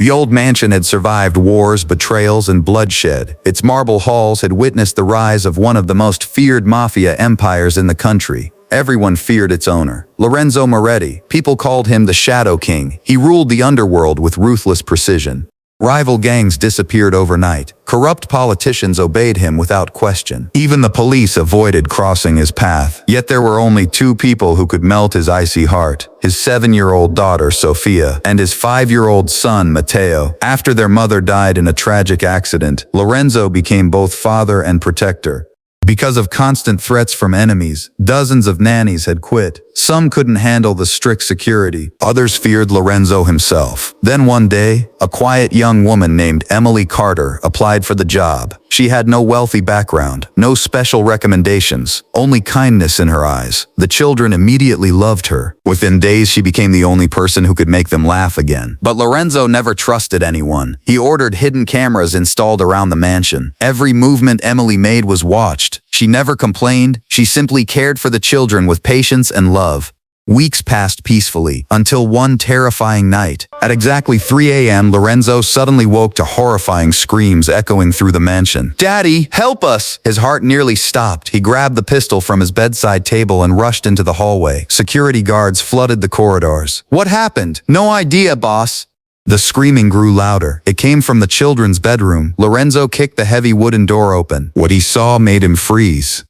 The old mansion had survived wars, betrayals, and bloodshed. Its marble halls had witnessed the rise of one of the most feared mafia empires in the country. Everyone feared its owner, Lorenzo Moretti. People called him the Shadow King. He ruled the underworld with ruthless precision. Rival gangs disappeared overnight. Corrupt politicians obeyed him without question. Even the police avoided crossing his path. Yet there were only two people who could melt his icy heart: his 7-year-old daughter, Sofia, and his 5-year-old son, Matteo. After their mother died in a tragic accident, Lorenzo became both father and protector. Because of constant threats from enemies, dozens of nannies had quit. Some couldn't handle the strict security. Others feared Lorenzo himself. Then one day, a quiet young woman named Emily Carter applied for the job. She had no wealthy background, no special recommendations, only kindness in her eyes. The children immediately loved her. Within days, she became the only person who could make them laugh again. But Lorenzo never trusted anyone. He ordered hidden cameras installed around the mansion. Every movement Emily made was watched. She never complained. She simply cared for the children with patience and love. Weeks passed peacefully, until one terrifying night. At exactly 3 a.m., Lorenzo suddenly woke to horrifying screams echoing through the mansion. "Daddy, help us!" His heart nearly stopped. He grabbed the pistol from his bedside table and rushed into the hallway. Security guards flooded the corridors. "What happened?" "No idea, boss." The screaming grew louder. It came from the children's bedroom. Lorenzo kicked the heavy wooden door open. What he saw made him freeze.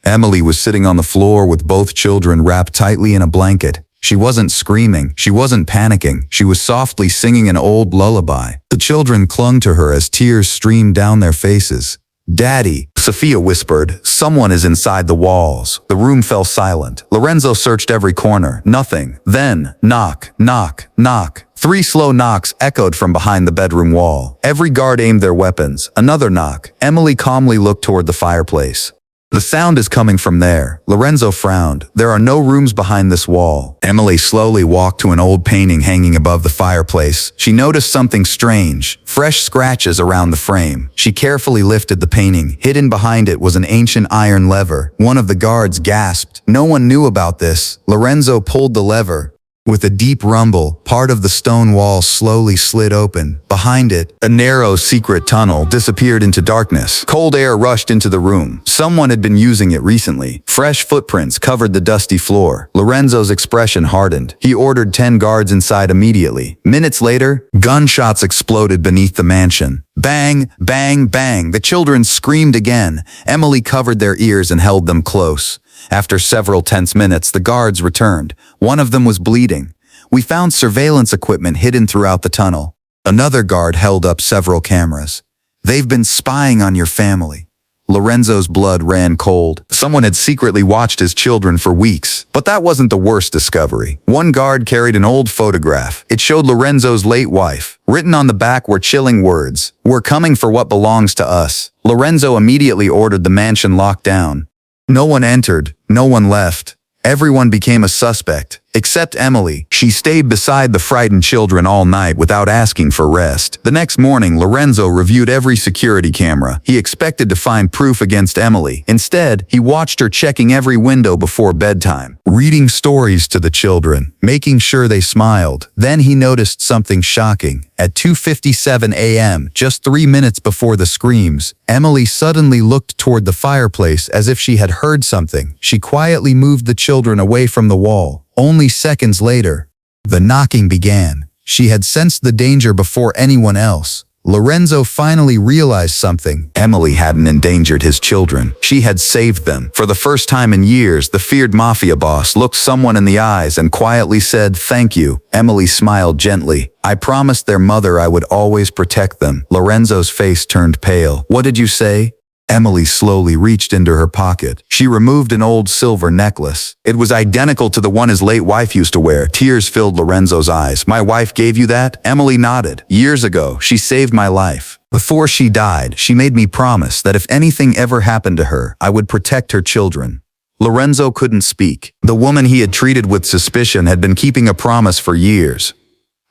Emily was sitting on the floor with both children wrapped tightly in a blanket. She wasn't screaming. She wasn't panicking. She was softly singing an old lullaby. The children clung to her as tears streamed down their faces. "Daddy," Sophia whispered, "someone is inside the walls." The room fell silent. Lorenzo searched every corner. Nothing. Then, knock, knock, knock. 3 slow knocks echoed from behind the bedroom wall. Every guard aimed their weapons. Another knock. Emily calmly looked toward the fireplace. "The sound is coming from there." Lorenzo frowned. "There are no rooms behind this wall." Emily slowly walked to an old painting hanging above the fireplace. She noticed something strange: fresh scratches around the frame. She carefully lifted the painting. Hidden behind it was an ancient iron lever. One of the guards gasped. No one knew about this. Lorenzo pulled the lever. With a deep rumble, part of the stone wall slowly slid open. Behind it, a narrow, secret tunnel disappeared into darkness. Cold air rushed into the room. Someone had been using it recently. Fresh footprints covered the dusty floor. Lorenzo's expression hardened. He ordered 10 guards inside immediately. Minutes later, gunshots exploded beneath the mansion. Bang, bang, bang. The children screamed again. Emily covered their ears and held them close. After several tense minutes, the guards returned. One of them was bleeding. "We found surveillance equipment hidden throughout the tunnel." Another guard held up several cameras. "They've been spying on your family." Lorenzo's blood ran cold. Someone had secretly watched his children for weeks. But that wasn't the worst discovery. One guard carried an old photograph. It showed Lorenzo's late wife. Written on the back were chilling words: "We're coming for what belongs to us." Lorenzo immediately ordered the mansion locked down. No one entered, no one left. Everyone became a suspect, except Emily. She stayed beside the frightened children all night without asking for rest. The next morning, Lorenzo reviewed every security camera. He expected to find proof against Emily. Instead, he watched her checking every window before bedtime, reading stories to the children, making sure they smiled. Then he noticed something shocking. At 2:57 a.m., just 3 minutes before the screams, Emily suddenly looked toward the fireplace as if she had heard something. She quietly moved the children away from the wall. Only seconds later, the knocking began. She had sensed the danger before anyone else. Lorenzo finally realized something. Emily hadn't endangered his children. She had saved them. For the first time in years, the feared mafia boss looked someone in the eyes and quietly said, "Thank you." Emily smiled gently. "I promised their mother I would always protect them." Lorenzo's face turned pale. "What did you say?" Emily slowly reached into her pocket. She removed an old silver necklace. It was identical to the one his late wife used to wear. Tears filled Lorenzo's eyes. "My wife gave you that?" Emily nodded. "Years ago, she saved my life. Before she died, she made me promise that if anything ever happened to her, I would protect her children." Lorenzo couldn't speak. The woman he had treated with suspicion had been keeping a promise for years.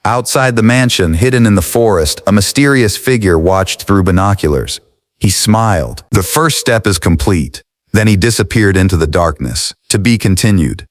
Outside the mansion, hidden in the forest, a mysterious figure watched through binoculars. He smiled. "The first step is complete." Then he disappeared into the darkness. To be continued.